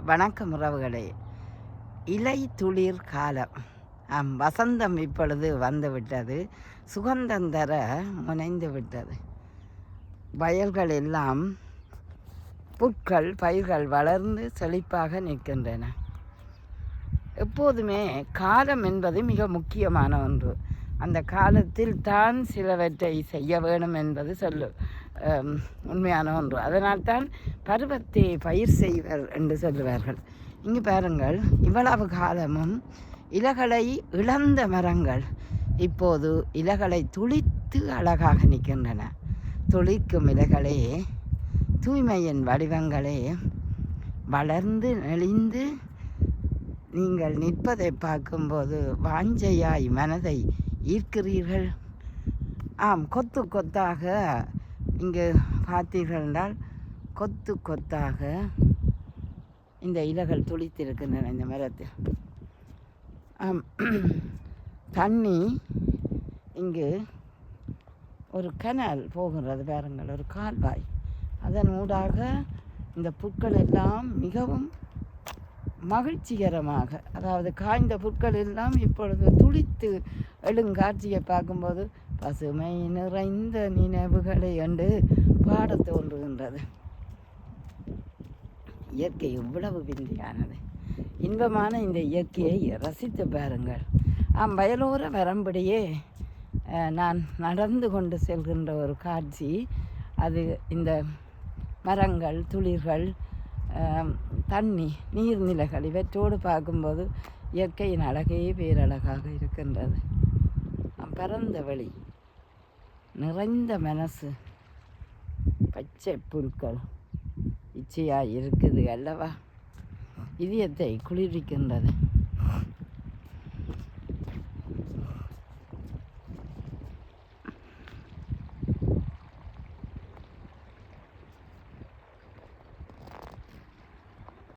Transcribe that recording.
வணக்கம் உறவுகளே. இலை துளிர் காலம். வசந்தம் இப்பொழுது வந்துவிட்டது. சுகந்தம் தர முனைந்து விட்டது. வயல்கள் எல்லாம் புட்கள் பயிர்கள் வளர்ந்து செழிப்பாக நிற்கின்றன. எப்போதுமே காலம் என்பது மிக முக்கியமான ஒன்று. அந்த காலத்தில் தான் சிலவற்றை செய்ய வேணும் என்பது உண்மையான ஒன்று. அதனால்தான் பருவத்தை பயிர் செய்வர் என்று சொல்லுவார்கள். இங்கு பாருங்கள், இவ்வளவு காலமும் இலைகளை இழந்த மரங்கள் இப்போது இலைகளை துளித்து அழகாக நிற்கின்றன. துளிக்கும் இலைகளே தூய்மையின் வடிவங்களே வளர்ந்து நெளிந்து நீங்கள் நிற்பதை பார்க்கும்போது வாஞ்சையாய் மனதை ஈர்க்கிறீர்கள். கொத்து கொத்தாக இங்கு பார்த்தீர்கள் என்றால் கொத்து கொத்தாக இந்த இலைகள் துளித்திருக்கின்றன. இந்த மரத்தில் தண்ணி இங்கு ஒரு கனால் போகின்றது பாருங்கள், ஒரு கால்வாய். அதன் ஊடாக இந்த புட்கள் எல்லாம் மிகவும் மகிழ்ச்சிகரமாக, அதாவது காய்ந்த புட்கள் எல்லாம் இப்பொழுது துளித்து எழுங்காட்சியை பார்க்கும்போது பசுமை நிறைந்த நினைவுகளை என்று பாடத் தோன்றுகின்றது. இயற்கை எவ்வளவு விந்தியானது, இன்பமான இந்த இயற்கையை ரசித்து பாருங்கள். வயலோர வரம்படியே நான் நடந்து கொண்டு செல்கின்ற ஒரு காட்சி. அது இந்த மரங்கள், துளிர்கள், தண்ணி, நீர்நிலைகள் இவற்றோடு பார்க்கும்போது இயற்கையின் அழகே பேரழகாக இருக்கின்றது. பரந்த வெளி, நிறைந்த மனசு, பச்சை புற்கள் இச்சையாக இருக்குது அல்லவா, இதயத்தை குளிர்விக்கின்றது.